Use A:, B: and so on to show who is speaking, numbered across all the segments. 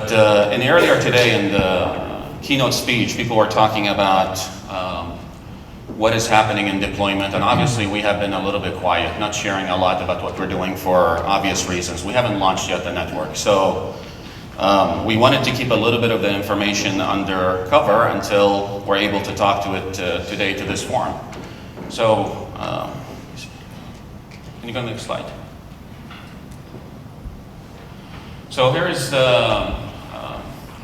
A: But in earlier today in the keynote speech, people were talking about what is happening in deployment, and obviously we have been a little bit quiet, not sharing a lot about what we're doing for obvious reasons. We haven't launched yet the network, so we wanted to keep a little bit of the information under cover until we're able to talk to it today to this forum. So, can you go to the next slide? So here is the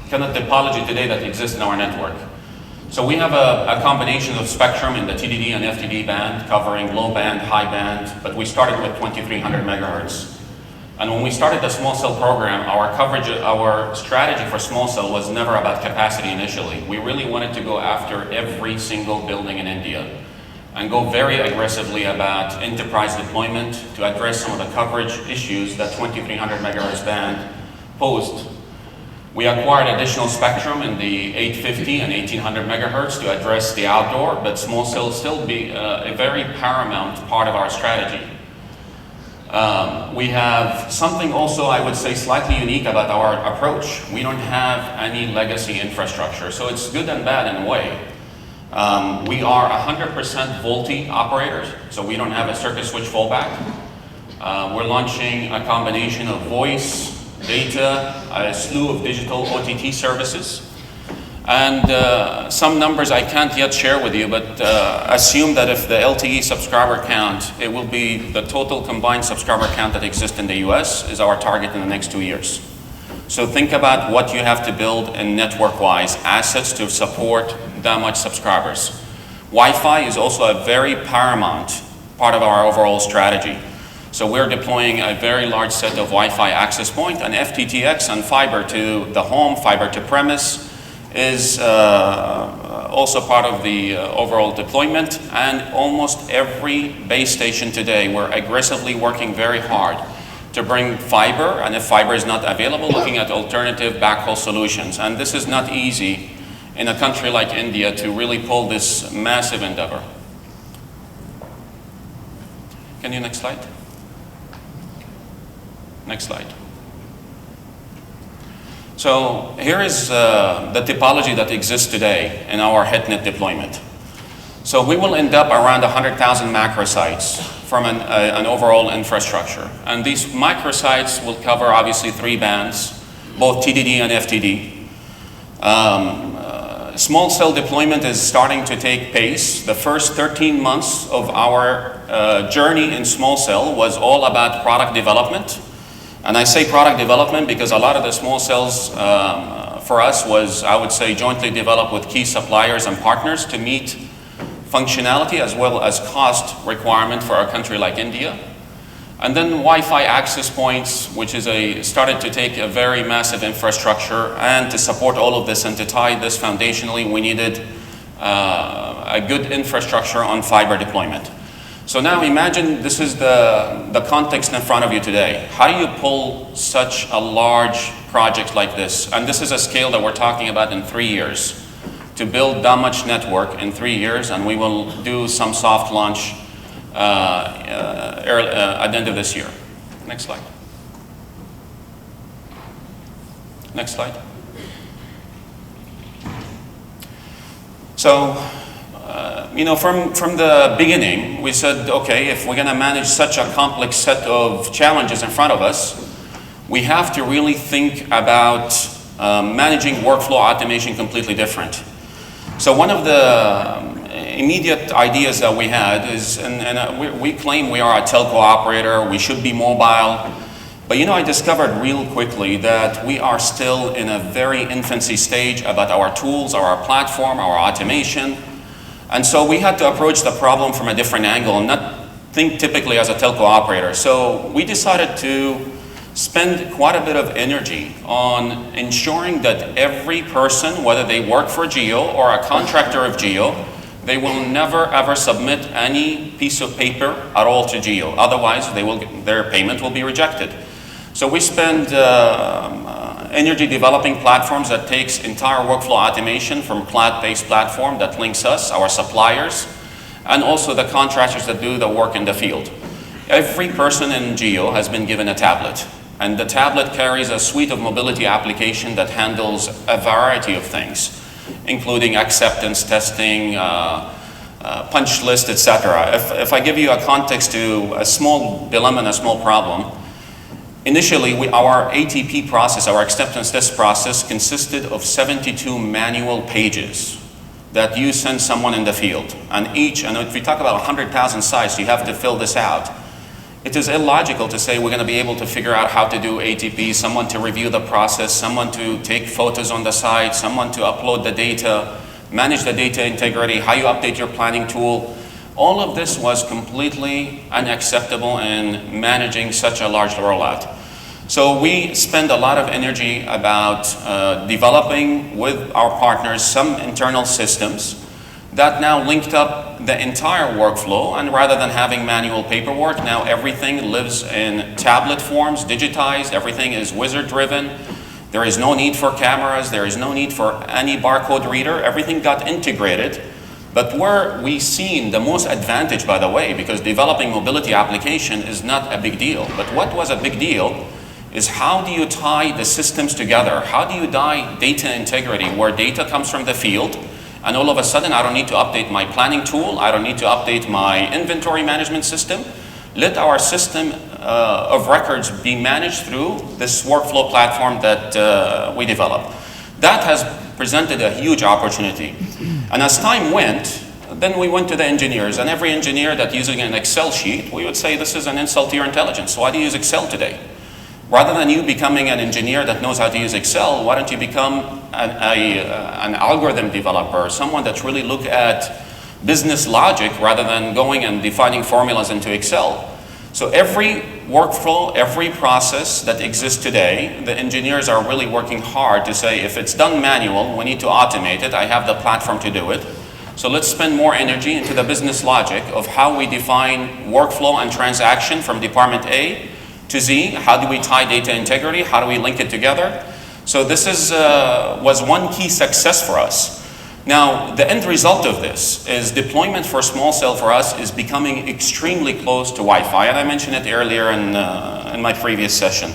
A: kind of topology today that exists in our network. So we have a combination of spectrum in the TDD and FDD band, covering low band, high band, but we started with 2300 megahertz. And when we started the small cell program, our coverage, our strategy for small cell was never about capacity initially. We really wanted to go after every single building in India and go very aggressively about enterprise deployment to address some of the coverage issues that 2300 megahertz band posed. We acquired additional spectrum in the 850 and 1800 megahertz to address the outdoor, but small cell still be a very paramount part of our strategy. We have something also, I would say, slightly unique about our approach. We don't have any legacy infrastructure, so it's good and bad in a way. We are 100% VoLTE operators, so we don't have a circuit switch fallback. We're launching a combination of voice, data, a slew of digital OTT services. And some numbers I can't yet share with you, but assume that if the LTE subscriber count, it will be the total combined subscriber count that exists in the US is our target in the next 2 years. So think about what you have to build in network-wise assets to support that much subscribers. Wi-Fi is also a very paramount part of our overall strategy. So we're deploying a very large set of Wi-Fi access point, and FTTX and fiber to the home, fiber to premise is also part of the overall deployment. And almost every base station today, we're aggressively working very hard to bring fiber, and if fiber is not available, looking at alternative backhaul solutions. And this is not easy in a country like India to really pull this massive endeavor. Can you next slide? Next slide. So here is the topology that exists today in our HetNet deployment. So we will end up around 100,000 macrosites from an overall infrastructure. And these microsites will cover obviously 3 bands, both TDD and FDD. Small cell deployment is starting to take pace. The first 13 months of our journey in small cell was all about product development. And I say product development because a lot of the small cells for us was, I would say, jointly developed with key suppliers and partners to meet functionality as well as cost requirement for a country like India. And then Wi-Fi access points, which is started to take a very massive infrastructure, and to support all of this and to tie this foundationally, we needed a good infrastructure on fiber deployment. So now imagine this is the context in front of you today. How do you pull such a large project like this? And this is a scale that we're talking about in 3 years. To build that much network in 3 years, and we will do some soft launch at the end of this year. Next slide. Next slide. So, you know, from the beginning, we said, okay, if we're going to manage such a complex set of challenges in front of us, we have to really think about managing workflow automation completely different. So one of the immediate ideas that we had is, and we claim we are a telco operator, we should be mobile, but you know, I discovered real quickly that we are still in a very infancy stage about our tools, our platform, our automation. And so we had to approach the problem from a different angle and not think typically as a telco operator. So we decided to spend quite a bit of energy on ensuring that every person, whether they work for Jio or a contractor of Jio, they will never ever submit any piece of paper at all to Jio. Otherwise, their payment will be rejected. So we spend energy developing platforms that takes entire workflow automation from cloud-based platform that links us, our suppliers, and also the contractors that do the work in the field. Every person in Jio has been given a tablet. And the tablet carries a suite of mobility application that handles a variety of things, including acceptance testing, punch list, etc. If I give you a context to a small dilemma and a small problem, initially our ATP process, our acceptance test process, consisted of 72 manual pages that you send someone in the field. And if we talk about 100,000 sites, you have to fill this out. It is illogical to say we're going to be able to figure out how to do ATP, someone to review the process, someone to take photos on the site, someone to upload the data, manage the data integrity, how you update your planning tool. All of this was completely unacceptable in managing such a large rollout. So we spend a lot of energy about developing with our partners some internal systems that now linked up the entire workflow, and rather than having manual paperwork, now everything lives in tablet forms, digitized, everything is wizard driven. There is no need for cameras, there is no need for any barcode reader, everything got integrated. But where we've seen the most advantage, by the way, because developing mobility application is not a big deal, but what was a big deal is how do you tie the systems together? How do you tie data integrity, where data comes from the field, and all of a sudden I don't need to update my planning tool, I don't need to update my inventory management system. Let our system of records be managed through this workflow platform that we developed. That has presented a huge opportunity. And as time went, then we went to the engineers, and every engineer that using an Excel sheet, we would say this is an insult to your intelligence. Why do you use Excel today? Rather than you becoming an engineer that knows how to use Excel, why don't you become an algorithm developer, someone that really look at business logic rather than going and defining formulas into Excel. So every workflow, every process that exists today, the engineers are really working hard to say, if it's done manual, we need to automate it. I have the platform to do it. So let's spend more energy into the business logic of how we define workflow and transaction from department A to Z. How do we tie data integrity? How do we link it together? So this was one key success for us. Now, the end result of this is deployment for small cell for us is becoming extremely close to Wi-Fi, and I mentioned it earlier in my previous session.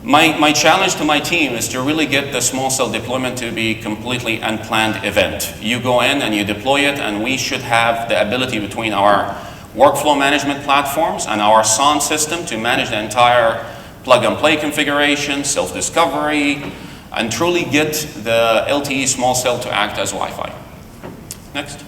A: My challenge to my team is to really get the small cell deployment to be completely unplanned event. You go in and you deploy it, and we should have the ability between our workflow management platforms and our SON system to manage the entire plug-and-play configuration, self-discovery, and truly get the LTE small cell to act as Wi-Fi. Next.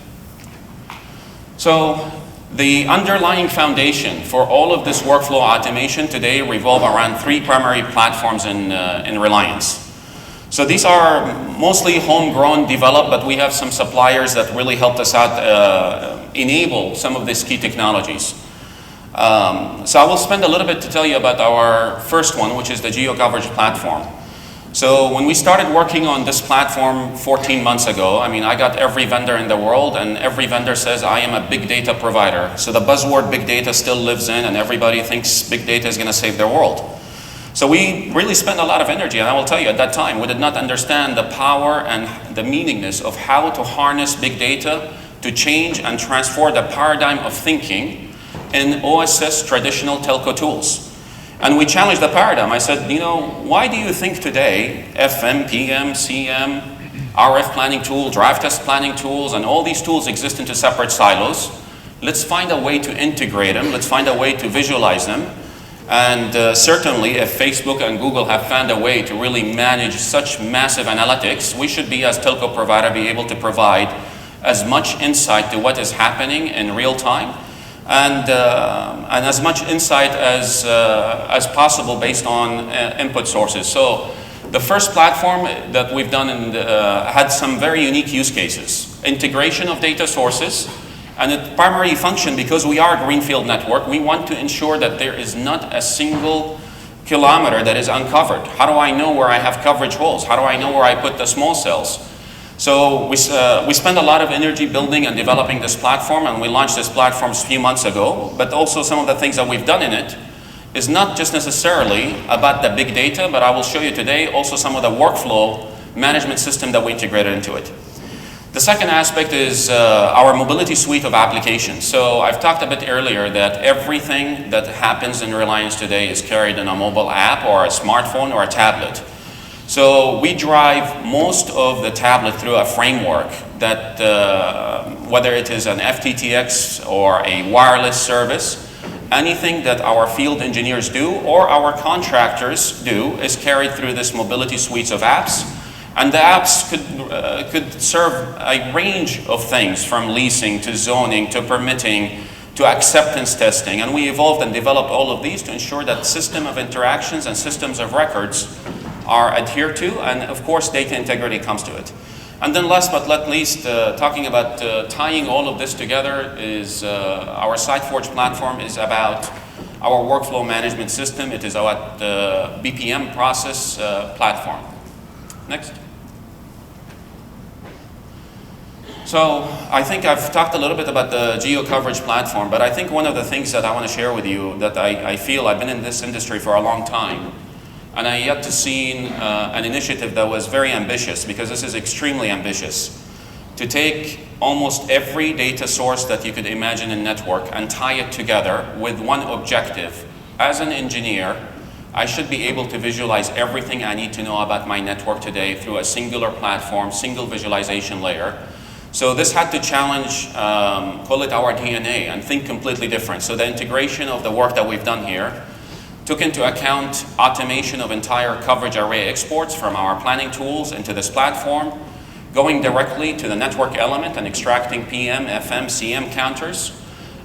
A: So the underlying foundation for all of this workflow automation today revolve around three primary platforms in Reliance. So these are mostly homegrown, developed, but we have some suppliers that really helped us out enable some of these key technologies. So I will spend a little bit to tell you about our first one, which is the Geo Coverage Platform. So when we started working on this platform 14 months ago, I mean, I got every vendor in the world, and every vendor says, I am a big data provider. So the buzzword big data still lives in, and everybody thinks big data is going to save their world. So we really spent a lot of energy, and I will tell you, at that time, we did not understand the power and the meaningness of how to harness big data to change and transform the paradigm of thinking in OSS traditional telco tools. And we challenged the paradigm. I said, you know, why do you think today FM, PM, CM, RF planning tool, drive test planning tools, and all these tools exist into separate silos? Let's find a way to integrate them. Let's find a way to visualize them. And certainly, if Facebook and Google have found a way to really manage such massive analytics, we should be, as telco provider, be able to provide as much insight to what is happening in real time, and as much insight as possible based on input sources. So the first platform that we've done had some very unique use cases. Integration of data sources, and its primary function, because we are a greenfield network, we want to ensure that there is not a single kilometer that is uncovered. How do I know where I have coverage holes? How do I know where I put the small cells? So we spent a lot of energy building and developing this platform, and we launched this platform a few months ago. But also some of the things that we've done in it is not just necessarily about the big data, but I will show you today also some of the workflow management system that we integrated into it. The second aspect is our mobility suite of applications. So I've talked a bit earlier that everything that happens in Reliance today is carried in a mobile app or a smartphone or a tablet. So we drive most of the tablet through a framework that, whether it is an FTTX or a wireless service, anything that our field engineers do or our contractors do is carried through this mobility suites of apps. And the apps could serve a range of things, from leasing to zoning to permitting to acceptance testing. And we evolved and developed all of these to ensure that system of interactions and systems of records are adhered to, and of course data integrity comes to it. And then last but not least, talking about tying all of this together is our SiteForge platform is about our workflow management system. It is about the BPM process platform. Next. So I think I've talked a little bit about the geo coverage platform, but I think one of the things that I want to share with you that I feel I've been in this industry for a long time, and I yet to see an initiative that was very ambitious, because this is extremely ambitious, to take almost every data source that you could imagine in network and tie it together with one objective. As an engineer, I should be able to visualize everything I need to know about my network today through a singular platform, single visualization layer. So this had to challenge, call it our DNA, and think completely different. So the integration of the work that we've done here took into account automation of entire coverage array exports from our planning tools into this platform, going directly to the network element and extracting PM, FM, CM counters,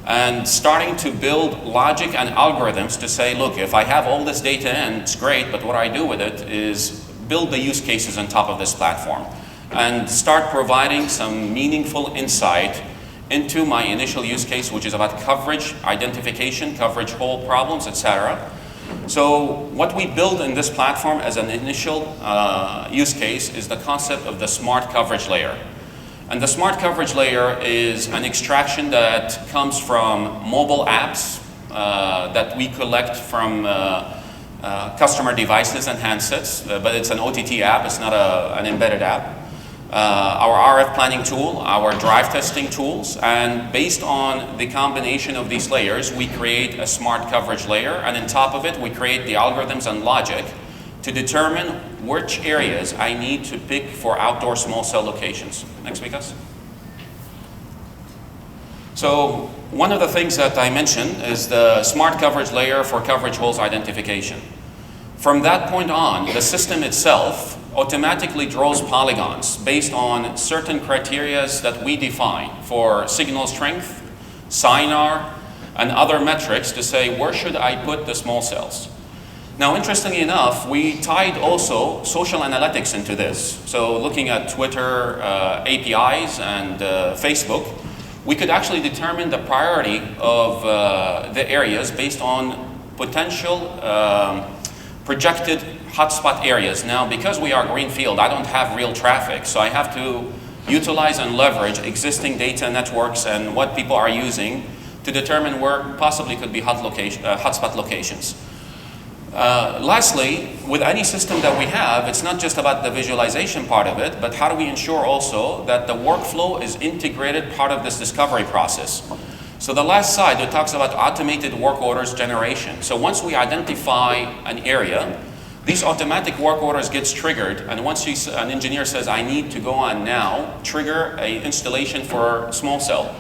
A: and starting to build logic and algorithms to say, look, if I have all this data in, it's great, but what I do with it is build the use cases on top of this platform and start providing some meaningful insight into my initial use case, which is about coverage identification, coverage hole problems, etc. So what we build in this platform as an initial use case is the concept of the smart coverage layer. And the smart coverage layer is an extraction that comes from mobile apps that we collect from customer devices and handsets, but it's an OTT app, it's not an embedded app. Our RF planning tool, our drive testing tools, and based on the combination of these layers, we create a smart coverage layer, and on top of it, we create the algorithms and logic to determine which areas I need to pick for outdoor small cell locations. Next, Vikas. So one of the things that I mentioned is the smart coverage layer for coverage holes identification. From that point on, the system itself automatically draws polygons based on certain criteria that we define for signal strength, SINAR, and other metrics to say, where should I put the small cells? Now, interestingly enough, we tied also social analytics into this. So looking at Twitter APIs and Facebook, we could actually determine the priority of the areas based on potential projected hotspot areas. Now, because we are greenfield, I don't have real traffic, so I have to utilize and leverage existing data networks and what people are using to determine where possibly could be hotspot locations. Lastly, with any system that we have, it's not just about the visualization part of it, but how do we ensure also that the workflow is integrated part of this discovery process. So the last slide, it talks about automated work orders generation. So once we identify an area, these automatic work orders gets triggered, and once an engineer says, I need to go on now, trigger an installation for small cell.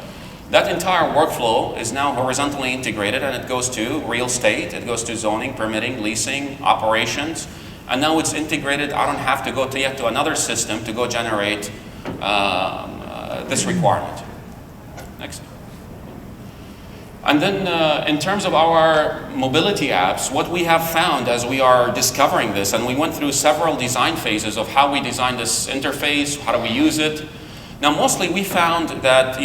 A: That entire workflow is now horizontally integrated, and it goes to real estate, it goes to zoning, permitting, leasing, operations, and now it's integrated. I don't have to go yet to another system to go generate this requirement. Next. And then in terms of our mobility apps, what we have found as we are discovering this, and we went through several design phases of how we design this interface, how do we use it. Now, mostly we found that,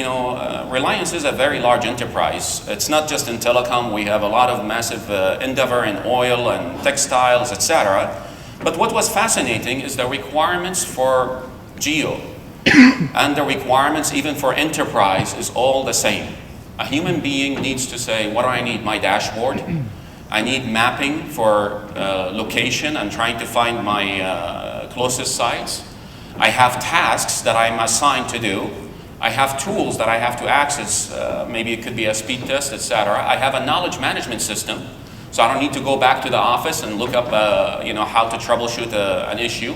A: Reliance is a very large enterprise. It's not just in telecom. We have a lot of massive endeavor in oil and textiles, etc. But what was fascinating is the requirements for geo and the requirements even for enterprise is all the same. A human being needs to say, what do I need? My dashboard. I need mapping for location and trying to find my closest sites. I have tasks that I'm assigned to do. I have tools that I have to access. Maybe it could be a speed test, etc. I have a knowledge management system, so I don't need to go back to the office and look up how to troubleshoot an issue.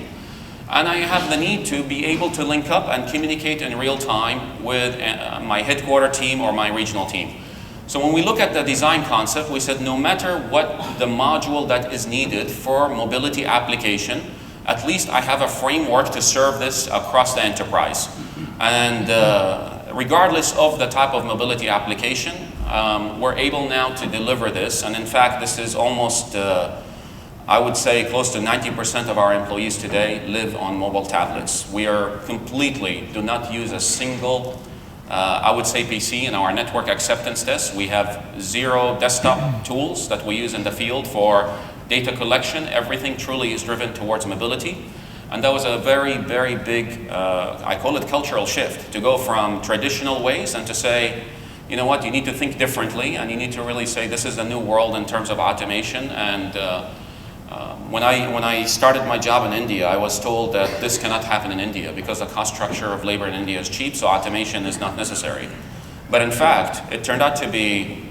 A: And I have the need to be able to link up and communicate in real time with my headquarter team or my regional team. So when we look at the design concept, we said no matter what the module that is needed for mobility application, at least I have a framework to serve this across the enterprise. And regardless of the type of mobility application, we're able now to deliver this. And in fact, this is almost, I would say, close to 90% of our employees today live on mobile tablets. We are do not use a single, I would say, PC in our network acceptance test. We have 0 desktop tools that we use in the field for data collection. Everything truly is driven towards mobility. And that was a very, very big, I call it cultural shift, to go from traditional ways and to say, you know what, you need to think differently, and you need to really say this is the new world in terms of automation. And when I started my job in India, I was told that this cannot happen in India because the cost structure of labor in India is cheap, so automation is not necessary. But in fact, it turned out to be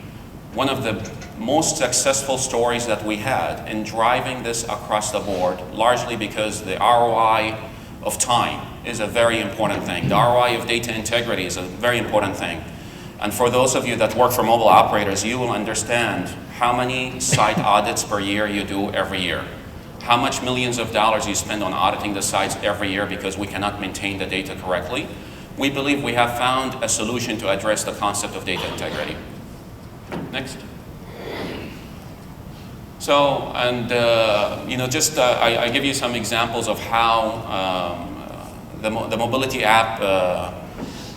A: one of the most successful stories that we had in driving this across the board, largely because the ROI of time is a very important thing. The ROI of data integrity is a very important thing. And for those of you that work for mobile operators, you will understand how many site audits per year you do every year. How much millions of dollars you spend on auditing the sites every year because we cannot maintain the data correctly. We believe we have found a solution to address the concept of data integrity. Next. So, and I give you some examples of how the mobility app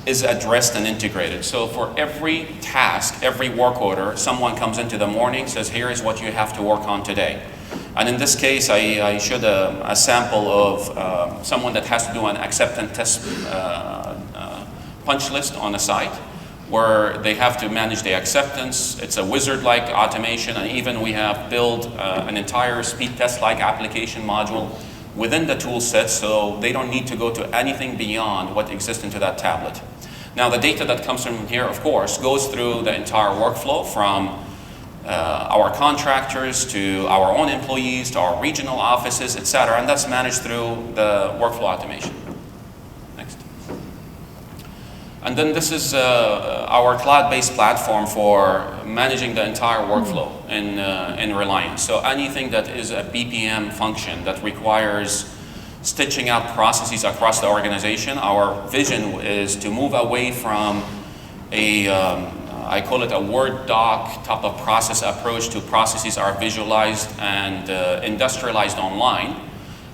A: is addressed and integrated. So for every task, every work order, someone comes into the morning, says, here is what you have to work on today. And in this case, I showed a sample of someone that has to do an acceptance test punch list on a site, where they have to manage the acceptance. It's a wizard-like automation, and even we have built an entire speed test-like application module within the tool set, so they don't need to go to anything beyond what exists into that tablet. Now, the data that comes from here, of course, goes through the entire workflow from our contractors to our own employees to our regional offices, etc., and that's managed through the workflow automation. Next. And then this is our cloud-based platform for managing the entire workflow in Reliance. So anything that is a BPM function that requires stitching out processes across the organization, our vision is to move away from I call it a Word doc type of process approach to processes are visualized and industrialized online,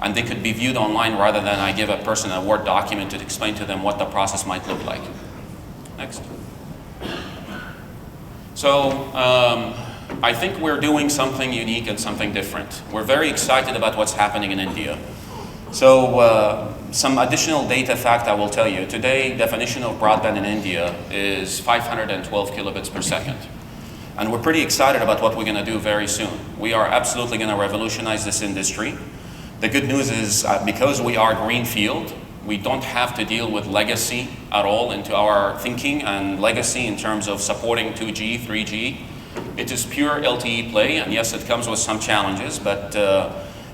A: and they could be viewed online rather than I give a person a Word document to explain to them what the process might look like. Next. So I think we're doing something unique and something different. We're very excited about what's happening in India. So some additional data fact I will tell you. Today, definition of broadband in India is 512 kilobits per second. And we're pretty excited about what we're going to do very soon. We are absolutely going to revolutionize this industry. The good news is because we are greenfield, we don't have to deal with legacy at all into our thinking, and legacy in terms of supporting 2G, 3G. It is pure LTE play, and yes, it comes with some challenges, but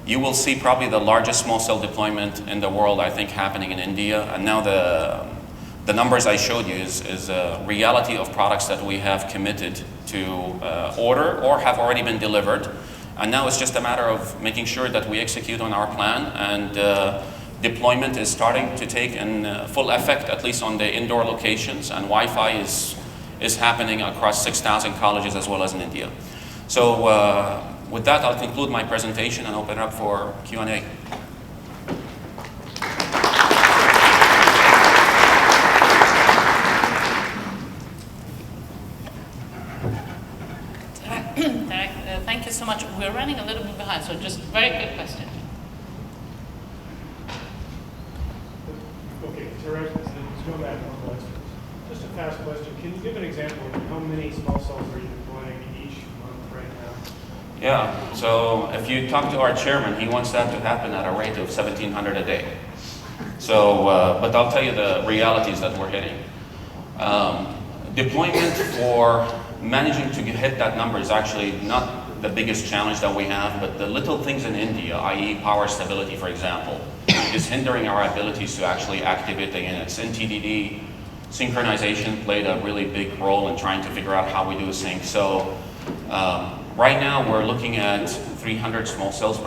A: you will see probably the largest small cell deployment in the world, I think, happening in India. And now the numbers I showed you is a reality of products that we have committed to order or have already been delivered. And now it's just a matter of making sure that we execute on our plan, and deployment is starting to take in full effect, at least on the indoor locations, and Wi-Fi is happening across 6,000 colleges as well as in India. So with that, I'll conclude my presentation and open it up for Q&A.
B: Tareq, thank you so much. We're running a little bit behind, so just very quick question.
C: Okay, Tareq, let's go back one question. Just a fast question. Can you give an example of how many small cells are you deploying each month right now?
A: Yeah, so if you talk to our chairman, he wants that to happen at a rate of 1,700 a day. So, but I'll tell you the realities that we're hitting. Deployment for managing to hit that number is actually not the biggest challenge that we have, but the little things in India, i.e. power stability, for example, is hindering our abilities to actually activate the units. In TDD, synchronization played a really big role in trying to figure out how we do sync. So right now we're looking at 300 small cells per